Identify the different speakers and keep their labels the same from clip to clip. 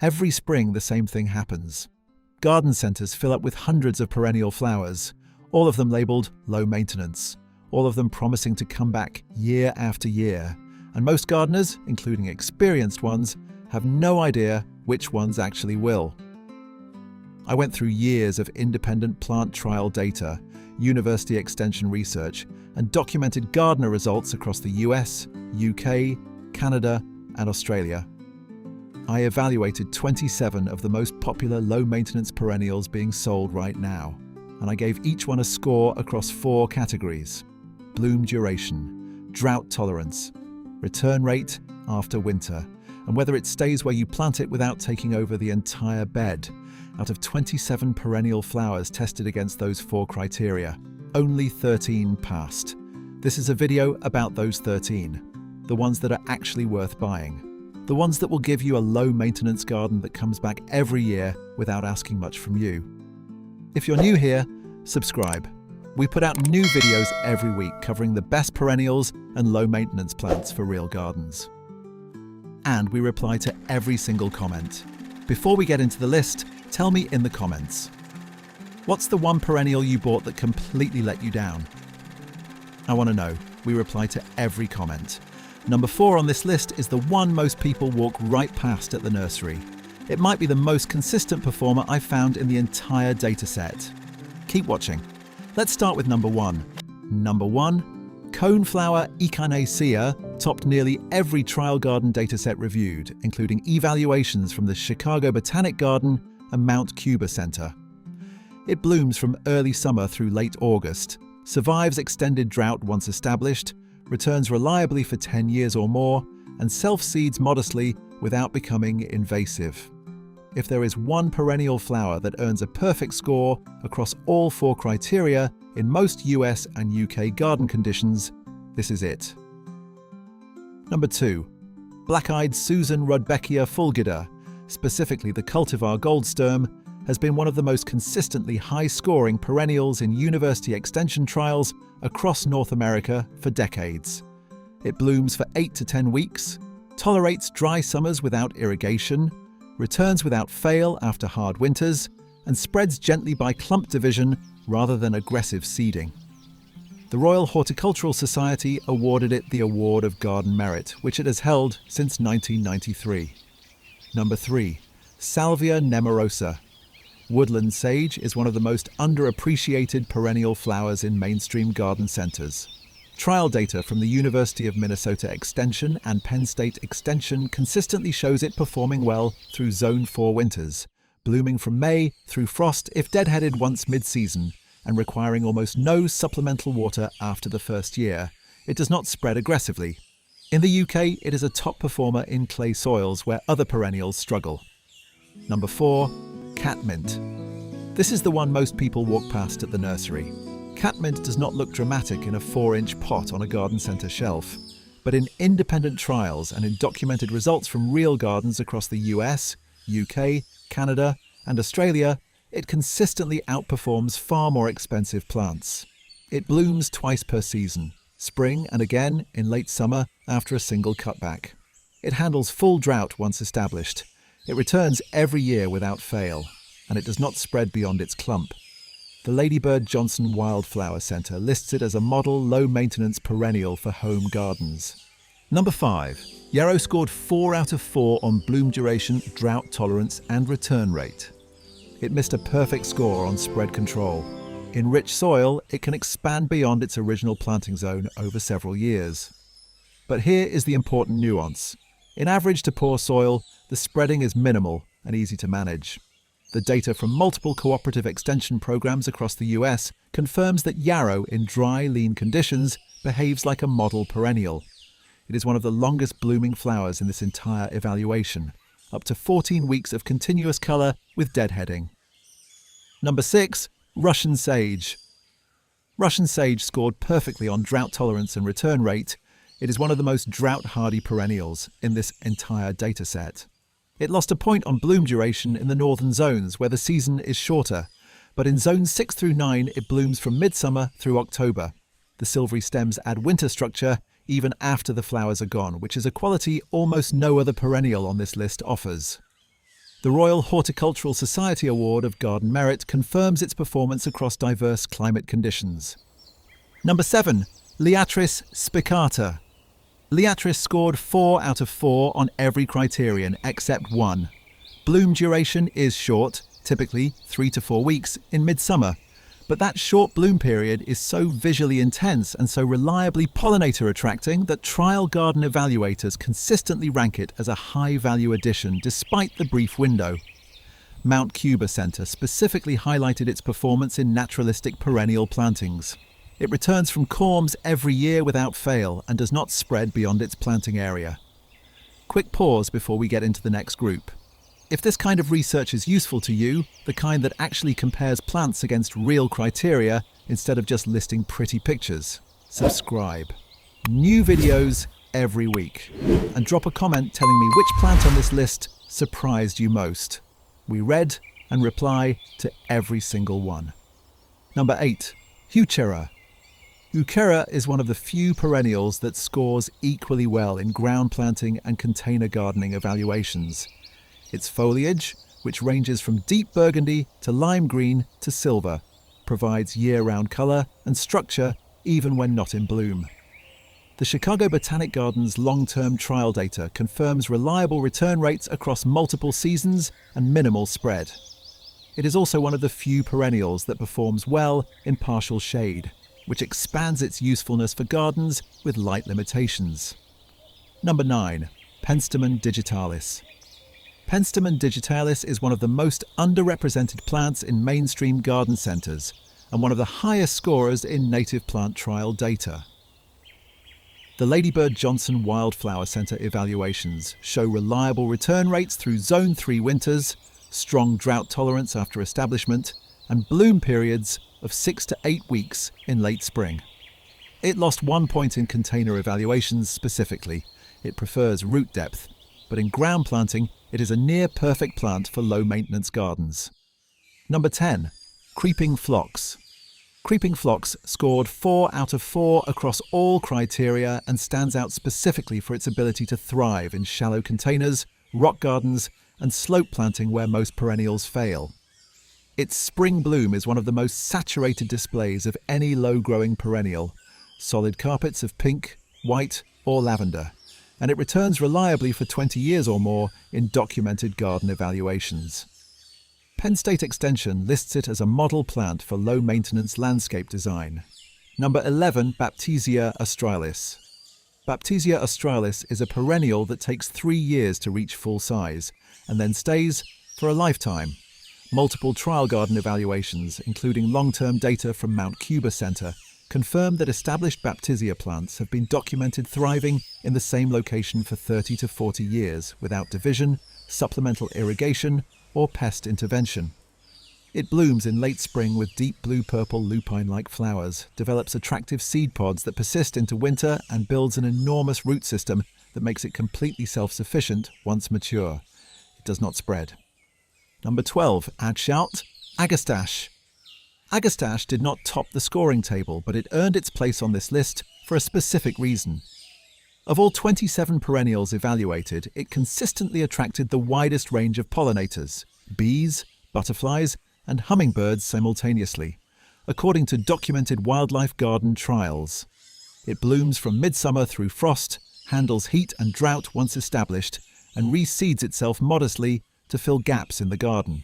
Speaker 1: Every spring the same thing happens. Garden centres fill up with hundreds of perennial flowers, all of them labelled low maintenance, all of them promising to come back year after year, and most gardeners, including experienced ones, have no idea which ones actually will. I went through years of independent plant trial data, university extension research, and documented gardener results across the US, UK, Canada, and Australia. I evaluated 27 of the most popular low-maintenance perennials being sold right now, and I gave each one a score across 4 categories: bloom duration, drought tolerance, return rate after winter, and whether it stays where you plant it without taking over the entire bed. Out of 27 perennial flowers tested against those 4 criteria, only 13 passed. This is a video about those 13, the ones that are actually worth buying. The ones that will give you a low-maintenance garden that comes back every year without asking much from you. If you're new here, subscribe. We put out new videos every week covering the best perennials and low-maintenance plants for real gardens. And we reply to every single comment. Before we get into the list, tell me in the comments, what's the one perennial you bought that completely let you down? I want to know. We reply to every comment. Number 4 on this list is the one most people walk right past at the nursery. It might be the most consistent performer I've found in the entire dataset. Keep watching. Let's start with number 1. Number 1, Coneflower Echinacea topped nearly every trial garden dataset reviewed, including evaluations from the Chicago Botanic Garden and Mount Cuba Center. It blooms from early summer through late August, survives extended drought once established, returns reliably for 10 years or more, and self-seeds modestly without becoming invasive. If there is one perennial flower that earns a perfect score across all 4 criteria in most US and UK garden conditions, this is it. Number 2. Black-eyed Susan Rudbeckia fulgida, specifically the cultivar Goldsturm, has been one of the most consistently high-scoring perennials in university extension trials across North America for decades. It blooms for 8 to 10 weeks, tolerates dry summers without irrigation, returns without fail after hard winters, and spreads gently by clump division rather than aggressive seeding. The Royal Horticultural Society awarded it the Award of Garden Merit, which it has held since 1993. Number 3. Salvia nemorosa. Woodland Sage is one of the most underappreciated perennial flowers in mainstream garden centers. Trial data from the University of Minnesota Extension and Penn State Extension consistently shows it performing well through Zone 4 winters, blooming from May through frost if deadheaded once mid-season, and requiring almost no supplemental water after the first year. It does not spread aggressively. In the UK, it is a top performer in clay soils where other perennials struggle. Number 4. Catmint. This is the one most people walk past at the nursery. Catmint does not look dramatic in a 4-inch pot on a garden centre shelf, but in independent trials and in documented results from real gardens across the US, UK, Canada, and Australia, it consistently outperforms far more expensive plants. It blooms twice per season, spring and again in late summer after a single cutback. It handles full drought once established. It returns every year without fail, and it does not spread beyond its clump. The Ladybird Johnson Wildflower Centre lists it as a model low-maintenance perennial for home gardens. Number 5. Yarrow scored 4 out of 4 on bloom duration, drought tolerance and return rate. It missed a perfect score on spread control. In rich soil, it can expand beyond its original planting zone over several years. But here is the important nuance. In average to poor soil, the spreading is minimal and easy to manage. The data from multiple cooperative extension programs across the US confirms that yarrow in dry, lean conditions behaves like a model perennial. It is one of the longest blooming flowers in this entire evaluation, up to 14 weeks of continuous colour with deadheading. Number 6. Russian Sage. Russian Sage scored perfectly on drought tolerance and return rate. It is one of the most drought-hardy perennials in this entire dataset. It lost a point on bloom duration in the northern zones where the season is shorter, but in zones 6 through 9 it blooms from midsummer through October. The silvery stems add winter structure even after the flowers are gone, which is a quality almost no other perennial on this list offers. The Royal Horticultural Society Award of Garden Merit confirms its performance across diverse climate conditions. Number 7. Liatris spicata. Liatris scored 4 out of 4 on every criterion except one. Bloom duration is short, typically 3 to 4 weeks in midsummer, but that short bloom period is so visually intense and so reliably pollinator attracting that trial garden evaluators consistently rank it as a high-value addition despite the brief window. Mount Cuba Centre specifically highlighted its performance in naturalistic perennial plantings. It returns from corms every year without fail and does not spread beyond its planting area. Quick pause before we get into the next group. If this kind of research is useful to you, the kind that actually compares plants against real criteria instead of just listing pretty pictures, subscribe. New videos every week. And drop a comment telling me which plant on this list surprised you most. We read and reply to every single one. Number 8. Heuchera. Heuchera is one of the few perennials that scores equally well in ground planting and container gardening evaluations. Its foliage, which ranges from deep burgundy to lime green to silver, provides year-round colour and structure even when not in bloom. The Chicago Botanic Garden's long-term trial data confirms reliable return rates across multiple seasons and minimal spread. It is also one of the few perennials that performs well in partial shade, which expands its usefulness for gardens with light limitations. Number 9. Penstemon digitalis. Penstemon digitalis is one of the most underrepresented plants in mainstream garden centres and one of the highest scorers in native plant trial data. The Ladybird Johnson Wildflower Centre evaluations show reliable return rates through Zone 3 winters, strong drought tolerance after establishment, and bloom periods of 6 to 8 weeks in late spring. It lost 1 point in container evaluations specifically. It prefers root depth, but in ground planting, it is a near-perfect plant for low-maintenance gardens. Number 10. Creeping Phlox. Creeping Phlox scored 4 out of 4 across all criteria and stands out specifically for its ability to thrive in shallow containers, rock gardens, and slope planting where most perennials fail. Its spring bloom is one of the most saturated displays of any low-growing perennial, solid carpets of pink, white, or lavender, and it returns reliably for 20 years or more in documented garden evaluations. Penn State Extension lists it as a model plant for low-maintenance landscape design. Number 11. Baptisia australis. Baptisia australis is a perennial that takes 3 years to reach full size, and then stays for a lifetime. Multiple trial garden evaluations, including long-term data from Mount Cuba Centre, confirm that established Baptisia plants have been documented thriving in the same location for 30 to 40 years without division, supplemental irrigation, or pest intervention. It blooms in late spring with deep blue-purple lupine-like flowers, develops attractive seed pods that persist into winter, and builds an enormous root system that makes it completely self-sufficient once mature. It does not spread. Number 12. Add shout, Agastache. Agastache did not top the scoring table, but it earned its place on this list for a specific reason. Of all 27 perennials evaluated, it consistently attracted the widest range of pollinators, bees, butterflies, and hummingbirds simultaneously, according to documented wildlife garden trials. It blooms from midsummer through frost, handles heat and drought once established, and reseeds itself modestly to fill gaps in the garden.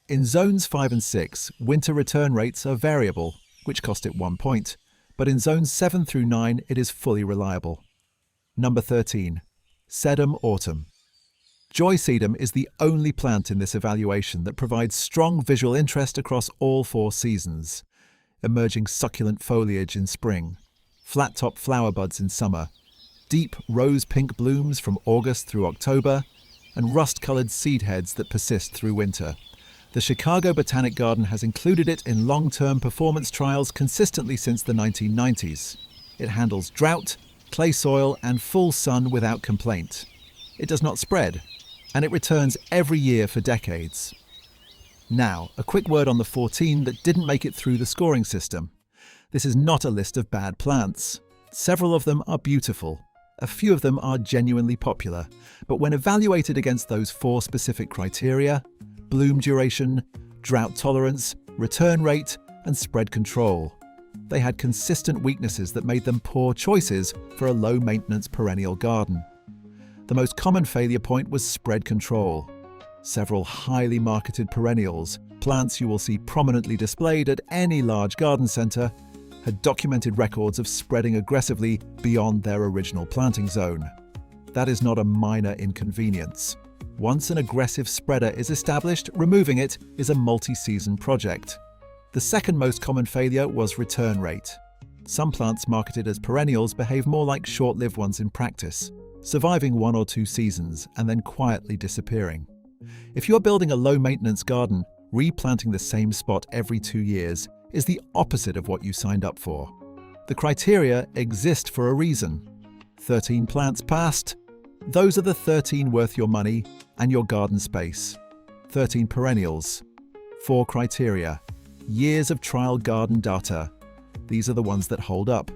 Speaker 1: In Zones 5 and 6, winter return rates are variable, which cost it 1 point, but in Zones 7 through 9 it is fully reliable. Number 13. Sedum autumn. Joy Sedum is the only plant in this evaluation that provides strong visual interest across all 4 seasons. Emerging succulent foliage in spring, flat-top flower buds in summer, deep rose-pink blooms from August through October, and rust-coloured seed heads that persist through winter. The Chicago Botanic Garden has included it in long-term performance trials consistently since the 1990s. It handles drought, clay soil, and full sun without complaint. It does not spread, and it returns every year for decades. Now, a quick word on the 14 that didn't make it through the scoring system. This is not a list of bad plants. Several of them are beautiful, A few of them are genuinely popular, but when evaluated against those 4 specific criteria – bloom duration, drought tolerance, return rate, and spread control – they had consistent weaknesses that made them poor choices for a low-maintenance perennial garden. The most common failure point was spread control. Several highly marketed perennials, plants you will see prominently displayed at any large garden centre, had documented records of spreading aggressively beyond their original planting zone. That is not a minor inconvenience. Once an aggressive spreader is established, removing it is a multi-season project. The second most common failure was return rate. Some plants marketed as perennials behave more like short-lived ones in practice, surviving 1 or 2 seasons and then quietly disappearing. If you are building a low-maintenance garden, replanting the same spot every 2 years is the opposite of what you signed up for. The criteria exist for a reason. 13 plants passed. Those are the 13 worth your money and your garden space. 13 perennials. 4 criteria. Years of trial garden data. These are the ones that hold up.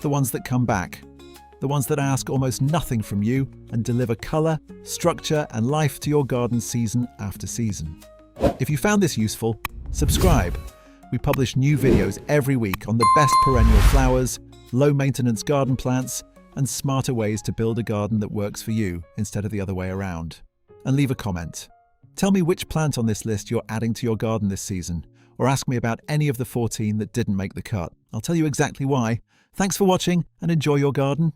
Speaker 1: The ones that come back. The ones that ask almost nothing from you and deliver colour, structure and life to your garden season after season. If you found this useful, subscribe. We publish new videos every week on the best perennial flowers, low-maintenance garden plants, and smarter ways to build a garden that works for you instead of the other way around. And leave a comment. Tell me which plant on this list you're adding to your garden this season, or ask me about any of the 14 that didn't make the cut. I'll tell you exactly why. Thanks for watching and enjoy your garden.